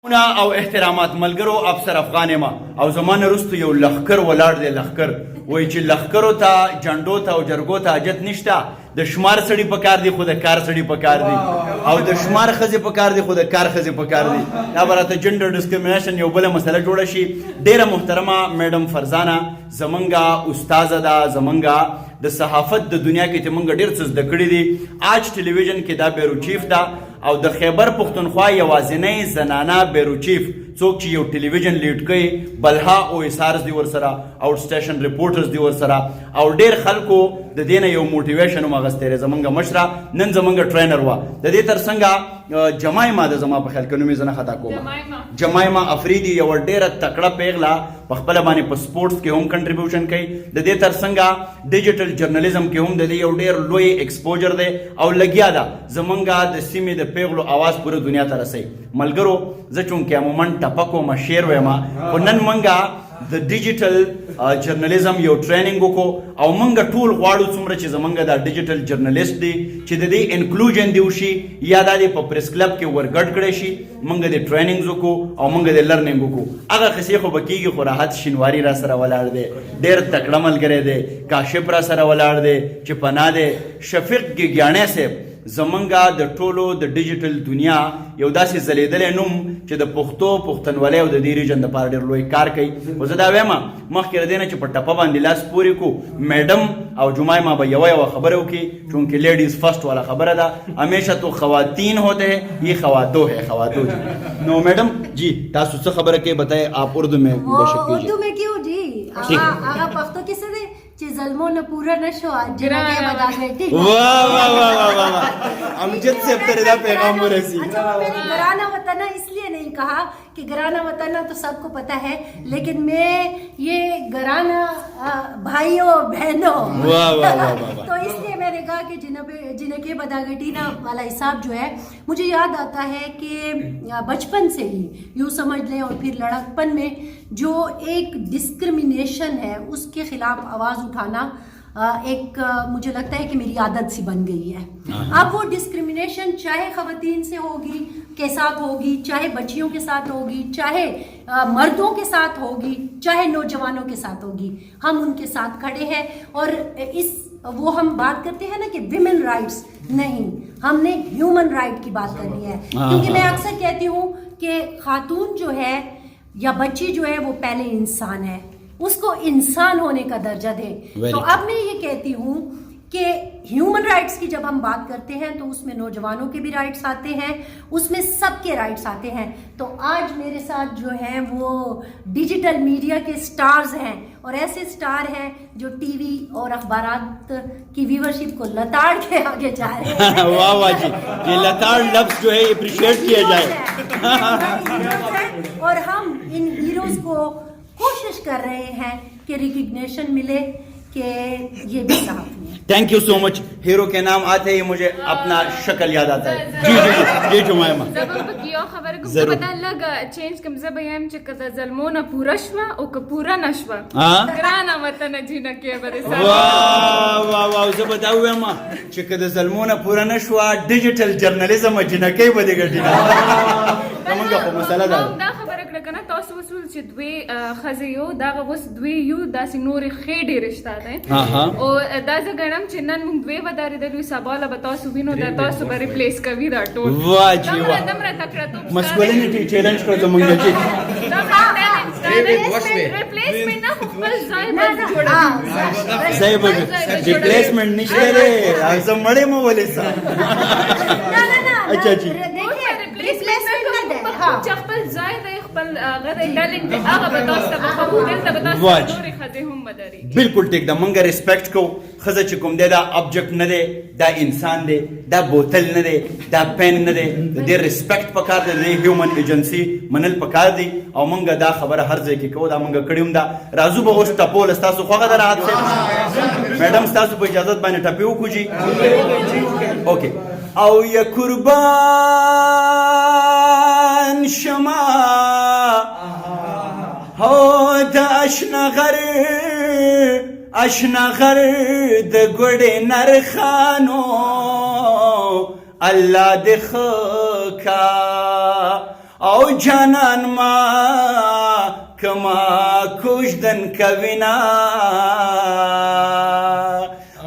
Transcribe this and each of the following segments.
او احترامات ملګرو افسر افغان ما او زمانه رستو یو لخر ولاړ دی لخر وای چې لخرو ته جنډو ته او جرګو ته حاجت نشته د شمار سړی په کار دی خو د کار سړی په کار دی او د شمار خزي په کار دی خو د کار خزي په کار دی دا براته جندر ډیسکریمینیشن یو بل مسله جوړه شي. ډیره محترمه میډم فرزانه زمونږه استاد ده زمونږه د صحافت د دنیا کې چې مونږ ډیر څه زده کړي دي. آج ټلویزیون کې دا بیرو چیف ده او د خیبر پختونخوا یوازینی زنانه بیرو چیف څوک چې یو ټلویزیون لیډ کوي بلها او اسارز دی ورسره او سټیشن ریپورټرز دی ورسره او ډیر خلکو د دینه یو موټیویشن مغستره زمونږ مشره نن زمونږ ټرینر وا د دې ترڅنګ جمایما د زما په خیال کې نومې زنه خطا کوم جمایما افریدي یو ډیره تکړه پیغله په خپل باندې په سپورتس کې هم کنټریبیوشن کوي د دې ترڅنګ ډیجیټل جرنالیزم کې هم د دې یو ډیر لوی ایکسپوجر دی او لګیا ده زمونږ د سیمې د پیغلو आवाज پوره دنیا ته رسي. ملګرو زه چونکې عموما ټپکو ما شیر وایم او نن مونږه د ډیجیټل جرنالیزم یو ټریننګ وکړو او مونږ ټول غواړو څومره چې زمونږ د ډیجیټل جرنالیست دی چې د دې انکلوژن دی وشي یا د په پریس کلب کې ورګډ کړی شي مونږ د ټریننګز وکړو او مونږ د لرنینګ وکړو. هغه قصې خو بکیږي خو راحت شینواری را سره ولاړ دی ډیر تکړه ملګری دی کاشف را سره ولاړ دی چې پناه دی شفیق ګیګیاڼی صاحب زمونږه د ټولو د ډیجیټل دنیا یو داسې ځلیدلی نوم چې د پښتو پښتونولۍ او د دې ریجن دپاره ډېر لوی کار کوي. خو زه دا وایم مخکې له دې نه چې په ټپه باندې لاس پورې کړو میډم او جمایما به یوه خبره وکړي چونکې لیډیز فرسٹ والا خبره ده همیشه تو خواتین ہوتے ہیں یہ خواتو ہے خواتو جی. نو میڈم جی تاسو څه خبره کوي بتائیں آپ اردو میں اردو میں کیوں جی آغا پختو کسے دے چې ظلمو نه پورا نشو جنګه بدا بیٹی واہ واہ واہ واہ واہ امجد سے تیرے دا پیغام ورسی. اچھا میں نے گرانا وطن اس لیے نہیں کہا کہ گرانا وطن تو سب کو پتہ ہے لیکن میں یہ گرانا بھائیوں بہنوں تو اس لیے میں نے کہا کہ جنکے بداگٹینا والا حساب جو ہے مجھے یاد آتا ہے کہ بچپن سے ہی یوں سمجھ لیں اور پھر لڑکپن میں جو ایک ڈسکرمنیشن ہے اس کے خلاف آواز اٹھانا ایک مجھے لگتا ہے کہ میری عادت سی بن گئی ہے. اب وہ ڈسکرمنیشن چاہے خواتین سے ہوگی کے ساتھ ہوگی چاہے بچیوں کے ساتھ ہوگی چاہے مردوں کے ساتھ ہوگی چاہے نوجوانوں کے ساتھ ہوگی ہم ان کے ساتھ کھڑے ہیں. اور وہ ہم بات کرتے ہیں نا کہ ویمن رائٹس نہیں ہم نے ہیومن رائٹ کی بات کرنی ہے کیونکہ میں اکثر کہتی ہوں کہ خاتون جو ہے یا بچی جو ہے وہ پہلے انسان ہے اس کو انسان ہونے کا درجہ دیں. تو اب میں یہ کہتی ہوں کہ ہیومن رائٹس کی جب ہم بات کرتے ہیں تو اس میں نوجوانوں کے بھی رائٹس آتے ہیں اس میں سب کے رائٹس آتے ہیں. تو آج میرے ساتھ جو ہیں وہ ڈیجیٹل میڈیا کے سٹارز ہیں اور ایسے سٹار ہیں جو ٹی وی اور اخبارات کی ویورشپ کو لتاڑ کے آگے جا رہے ہیں. واہ واہ جی یہ لتاڑ لفظ جو ہے اپریشیٹ کیا جائے اور ہم ان ہیروز کو کوشش کر رہے ہیں کہ ریکگنیشن ملے کہ یہ بھی صحافی ہیں. تھینک یو سو مچ. ہیرو کے نام آتے ہی مجھے اپنا شکل یاد آتا ہے. جی جی جی جی جمایما زبر خبر کو پتہ لگا چینج کم زبیم چې کده ظلمونه پورا شوا او که پورا نشوا ګرانه وطن جنہ کې بده واہ واہ واہ زه به دا وایم چې کده ظلمونه پورا نشوا ډیجیټل جرنالیزم جنہ کې بده ګټي کومه خو مسله ده دا خبره کړه کنه تاسو وصول چې دوی خزیو دا وس دوی یو داسې نور خېډې رشتہ ده او دا زګنم چې نن موږ دوی ودارې د لوي سباله به تاسو وینو دا تاسو به ریپلیس کوي دا ټول. واہ جی واہ دمره تکړه ته مسکولینټی چیلنج کړو ته مونږ چې ریپلیسمنٹ نه خپل ځای باندې جوړه صحیح به ریپلیسمنٹ نشته ره اعظم مړې مو ولې سا اچھا جی ریپلیسمنٹ نه ده خپل ځای د خپل غره ټالنت هغه به تاسو ته خبرو دلته به تاسو نورې خځې هم بدري. بالکل ټیک ده مونږ ریسپیکټ کو خزه چې کوم دی دا ابجیکټ نه دی دا انسان دی دا بوتل نه دی دا پین نه دی د دې ریسپیکټ پکار دی د هیومن ایجنسی منل پکار دی او مونږ دا خبره هر ځای کې کوو دا مونږ کړیوم دا راځو به اوس ټپول تاسو خوغه در راحت میډم تاسو په اجازه باندې ټپیو کو جی اوکے. او یا قربان شما هو د اشنا غر د ګړې نرخانو الله د خکا او جانان ما کما کوژدن کوینا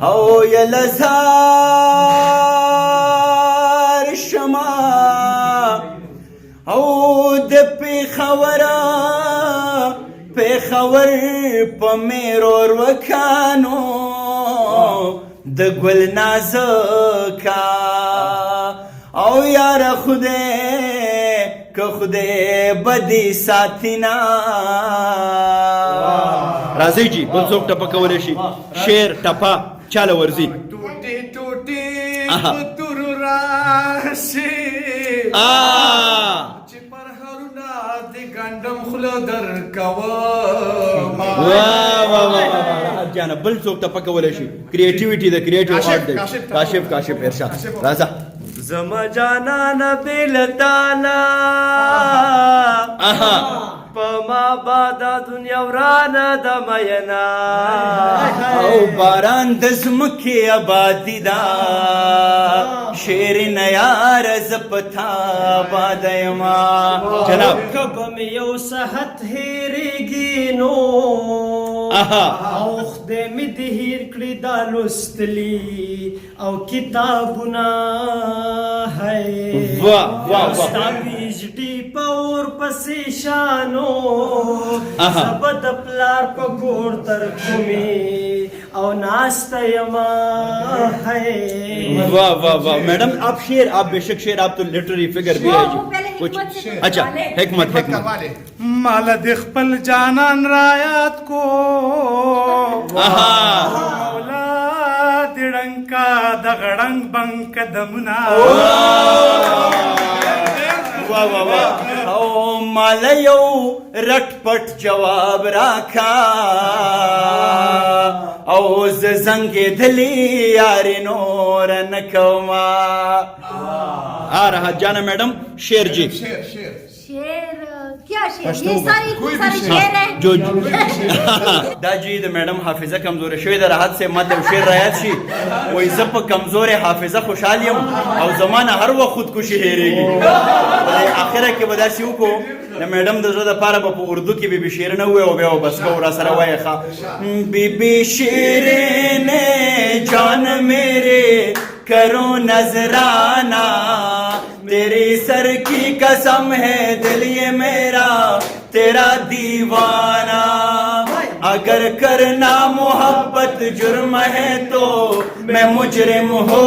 او یلزار شما او د پیخور په میرور وکانو د ګل نازکا او یار خدای بدی ساتینا. راځي جی بل څوک ټپه کولی شي شعر ټپه چاله ورځي. ټوټي ټوټي پتور راشي چې پر هرونه د ګندم خوله در کوم. جانا بل څوک ټپه کولی شي کریټیویټي د کریټیو آرټ دی. کاشف ارشاد راځه. زما جانان بیل تانا پما بادا دنیا ورانه د مینا او باران د زمکې آبادي دا شعر نیار زپتا بادایما. جناب کب می یو صحت هیریږي نو او خدای می د هیر کړی دا لوستلی او کتابونه ہے ستا پیچډي پور پسې شانو سبد پلار په ګور تر کومي او ناسته یما ہے. वाह मैडम आप शेर आप बेशक शेर आप तो लिटरेरी फिगर भी है जी कुछ. अच्छा हिकमत مال د خپل جانان رایات کو مولا دړنکا د غړنګ بنک دمنا. वाह او مال یو رټ پټ جواب راکا او زنګ دلی یار نور نکوما. आ रहा जाना मैडम शेर जी. शेर क्या शेर ये सारी शेर है जो دا جی د میډم حافظه کمزوره شوې ده راحت سے ماته شعر رايات شي وای زه په کمزوره حافظه خوشحال یم او زمانه هر وخت خودکشي هېرېږي. اخره کې به داسې وکړو د میډم د زړه دپاره به په اردو کې بي بي شعر نه ووایو او بیا به بس کوو را سره وایه ښه. بي بي شیرین جان میرے کرو نذرانہ تیری سر کی قسم ہے دل یہ میرا تیرا دیوانہ اگر کرنا محبت جرم ہے تو میں مجرم ہو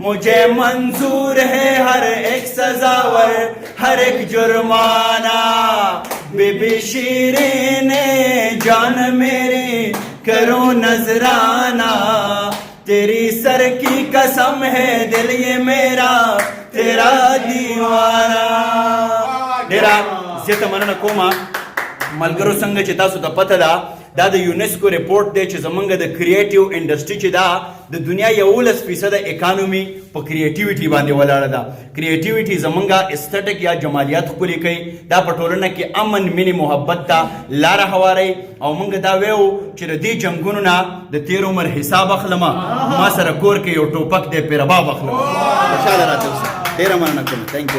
مجھے منظور ہے ہر ایک سزاور ہر ایک جرمانہ. بی بی شیرین جان میری کرو نذرانہ تیری سر کی قسم ہے دل یہ میرا تیرا دیوانہ. ډیره زیاته مننه کومه ملګرو څنګه چې تاسو ته پته ده دا د یونیسکو ریپورټ دی چې زمونږ د کریټیو انډسټري چې ده د دنیا 11% اکانومي په کریټیویټي باندې ولاړه ده. کریټیویټي زمونږ استټک یا جمالیات ښکلي کوي دا په ټولنه کې امن مینې محبت ته لاره هواروي او موږ دا ویو چې د دې جنګونو نه د تیر عمر حساب اخلمه ما سره کور کې یو ټوپک دی پې رباب اخلم. خوشحاله راته اوسه. ډېره مننه کوم. تھینک یو.